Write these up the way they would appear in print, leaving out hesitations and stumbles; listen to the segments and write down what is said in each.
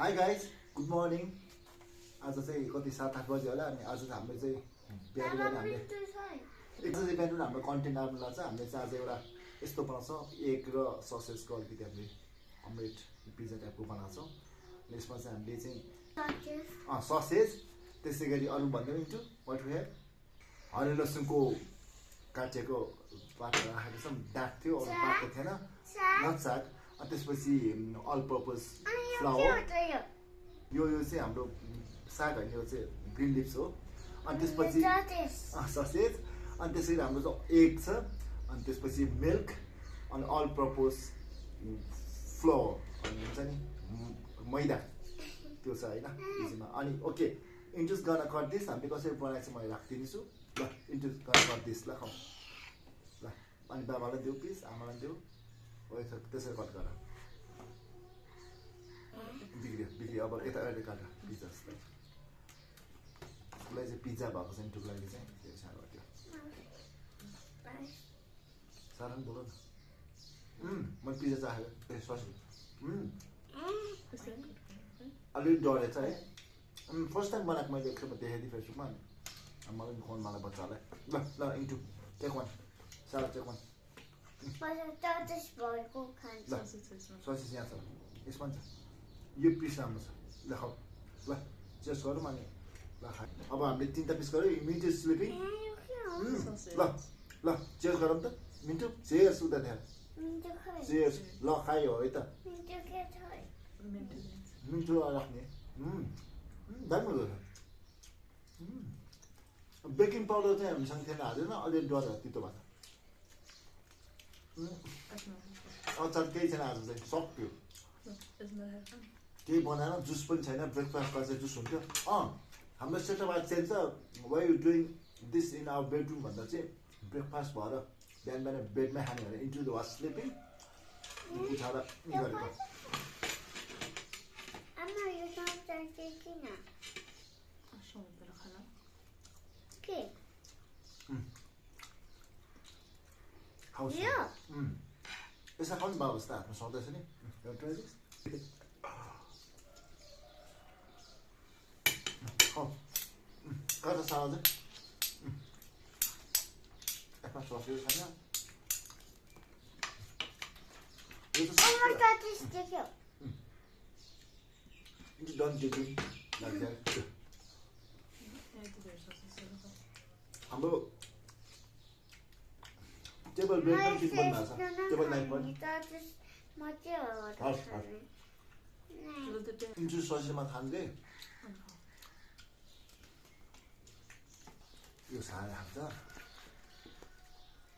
Hi guys good morning. आज चाहिँ कति 7-8 बजी होला अनि आज चाहिँ हामीले चाहिँ बिहान हामीले चाहिँ बिहान हाम्रो कन्टेन्ट आउनुलाई चाहिँ हामीले चाहिँ आज एउटा यस्तो बनाउँछौँ एग र ससेजको अलिकति हामीले अमलेट पिज्जा टाइपको बनाउँछौँ। यसमा चाहिँ हामीले चाहिँ ससेज त्यसै गरी अरू भन्दै इन्टु वाट वी हेभ हरियो लसुनको काटेको पातहरू राखेको छौँ। डाँट थियो अरू पाएको थिएन नट साग। अनि त्यसपछि अल पर्पज फ्लावर यो चाहिँ हाम्रो साग होइन यो चाहिँ ग्रिन लिप्स हो। अनि त्यसपछि ससेज अनि त्यसरी हाम्रो चाहिँ एग छ अनि त्यसपछि मिल्क अनि अल पर्पज फ्लावर अनि हुन्छ नि मैदा त्यो छ होइन त्यसमा। अनि ओके इन्ट्रोड्युस गर्न कट दिस हामीले कसरी बनाएको चाहिँ मैले राखिदिन्छु ल। इन्ट्रोड्युस गर्न कट दिस ल खाउँ ल। अनि बाबालाई देऊ पिस आमालाई देऊ त्यसरी कट गर बिग्रियो अब यता अहिले काट पिज्जा जस्तो उसलाई चाहिँ पिज्जा भएको छ इन्टुको लागि चाहिँ त्यो साह्रो त्यो साह्रो पनि बोल न। मैले पिज्जा चाहेको ससी अलिक डरेछ है। फर्स्ट टाइम बनाएको मैले एकखेप देखाएको थिएँ फेसबुकमा अनि मलाई पनि खुवाउनु मलाई बच्चालाई ल ल इन्टु टेक वान साह्रो टेक वान ल ससेज यहाँ छ यसमा छ यो पिस राम्रो छ ल खाऊ ल चेस्ट गरौँ अनि ल खा। अब हामीले 3टा पिस गऱ्यो इमिडिएट स्लिपिङ ल ल चेस्ट गरौँ त मिन्टु चेयर्स उता त्यहाँ चेयर्स ल खायो है त मिन्टु राख्ने दामी हुँदो रहेछ। बेकिङ पाउडर चाहिँ हामीसँग थिएन हाल्दैन अलिअलि डर तितो भएको अचार केही छैन आज चाहिँ सक्यो केही बनाएर जुस पनि छैन ब्रेकफास्टमा चाहिँ जुस हुन्थ्यो। हाम्रो सेटअप आज चाहिँ छ why you doing this in our bedroom भन्दा चाहिँ ब्रेकफास्ट भएर बिहान बिहान बेडमै खाने भनेर इन्टु द वास स्लिपिङ उठाएर गरेको यसमा खाउँ बाबा जस्तो हातमा सक्दैछ नि कता साला चाहिँ यसमा ससेज छैन हाम्रो टेबल बेड पनि फिट बनाएको छ टेबल नाइट पनि इन्ट्रु ससेजमा खाँदै यो साह्रै खान्छ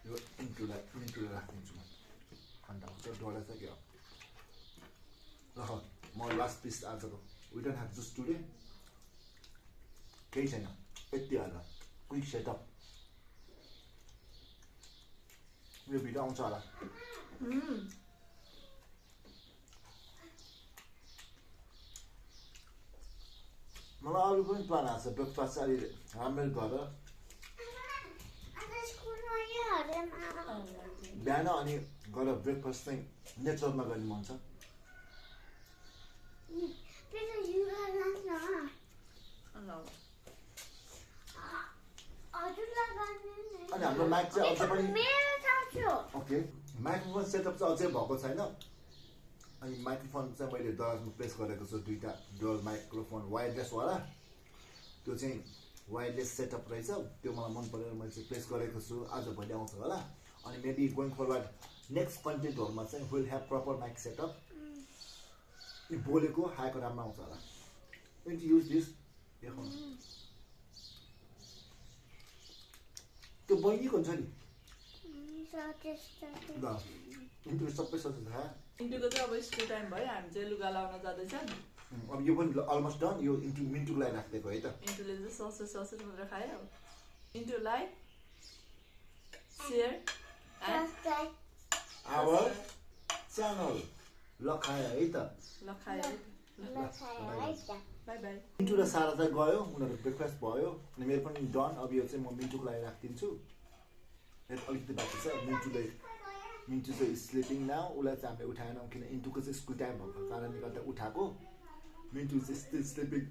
यो इन्टुलाई राखिदिन्छु म अन्त आउँछ डढेछ क्या ल म लास्ट पिस आजको we don't have juice today केही छैन यति हाल क्विक सेटअप यो भिडियो आउँछ होला मलाई अरू पनि प्लान आएको छ ब्रेकफास्ट चाहिँ अलि राम्ररी गरेर बिहान अनि गरेर ब्रेकफास्ट चाहिँ नेचरमा गर्ने मन छ। अनि हाम्रो माइक चाहिँ अझै पनि ओके माइक्रोफोन सेटअप चाहिँ अझै भएको छैन। अनि माइक्रोफोन चाहिँ मैले दराजमा प्लेस गरेको छु 2टा डुअल माइक्रोफोन वायरलेसवाला त्यो चाहिँ वायरलेस सेटअप रहेछ त्यो मलाई मन परेर मैले चाहिँ प्लेस गरेको छु आज भोलि आउँछ होला। अनि मेबी गोइङ फरवर्ड नेक्स्ट कन्टेन्टहरूमा चाहिँ will have proper mic setup बोलेको खाएको राम्रो आउँछ होला। युज दिस देखाउनु त्यो बहिनीको हुन्छ नि ल इन्टु सबै ससेज खा। इन्टुको चाहिँ अब स्कुल टाइम भयो हामी चाहिँ लुगा लाउन जाँदैछ। अब यो पनि अलमोस्ट डन यो मिन्टुको लागि राखिदिएको है त। इन्टुले चाहिँ ससेज मात्र खायो। इन्टुलाई सेयर आवर च्यानल ल खायो है त ल खायो बाई बाई। मिन्टु र सारा चाहिँ गयो उनीहरू ब्रेकफास्ट भयो अनि मेरो पनि डन। अब यो चाहिँ म मिन्टुको लागि राखिदिन्छु अलिकति बाँकी छ। मिन्टु चाहिँ स्लिपिङ नाउ उसलाई चाहिँ हामीले उठाएनौँ किन इन्टुको चाहिँ स्कुल टाइम भएको कारणले गर्दा उठाएको मिन्टु चाहिँ still sleeping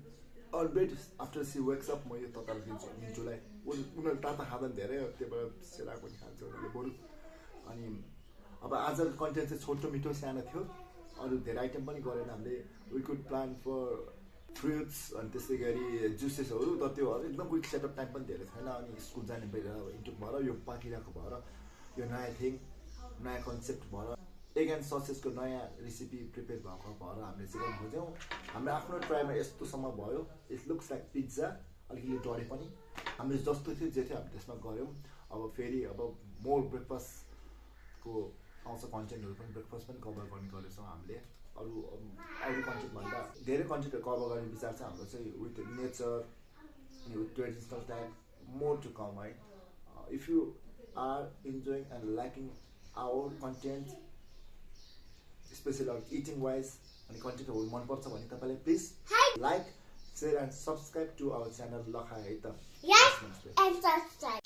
on bed after she wakes up म यो तताल दिन्छु मिन्टुलाई उनीहरू ताता खाँदैन धेरै हो त्यहाँबाट सेलाएको पनि खान्छ उनीहरूले बरु अनि अब आजको कन्टेन्ट चाहिँ छोटो मिठो सानो थियो अरू धेरै आइटम पनि गरेन हामीले we could plan for fruits अनि त्यसै गरी जुसेसहरू तर त्यो एकदम क्विक सेटअप टाइम पनि धेरै छैन अनि स्कुल जाने बेला इन्टुक भएर यो पाकिरहेको भएर यो नयाँ थिङ नयाँ कन्सेप्ट भएर एग एन्ड ससेसको नयाँ रेसिपी प्रिपेयर भएको भएर हामीले चाहिँ गर्न खोज्यौँ हाम्रो आफ्नो ट्राईमा यस्तोसम्म भयो इट लुक्स लाइक पिज्जा अलिकति डढे पनि हामीले जस्तो थियो जे थियो हामीले त्यसमा गऱ्यौँ अब फेरि अब मोर ब्रेकफास्टको आउँछ कन्टेन्टहरू पनि ब्रेकफास्ट पनि कभर गर्ने गरेछौँ हामीले अरू कन्टेन्टभन्दा धेरै कन्टेन्टहरू कभर गर्ने विचार चाहिँ हाम्रो चाहिँ विथ नेचर अनि with traditional type more to come है if you are enjoying and liking our content specially अरू इटिङ वाइज अनि कन्टेन्टहरू मनपर्छ भने तपाईँले please like share and subscribe to our channel लखा है त Yes, and subscribe.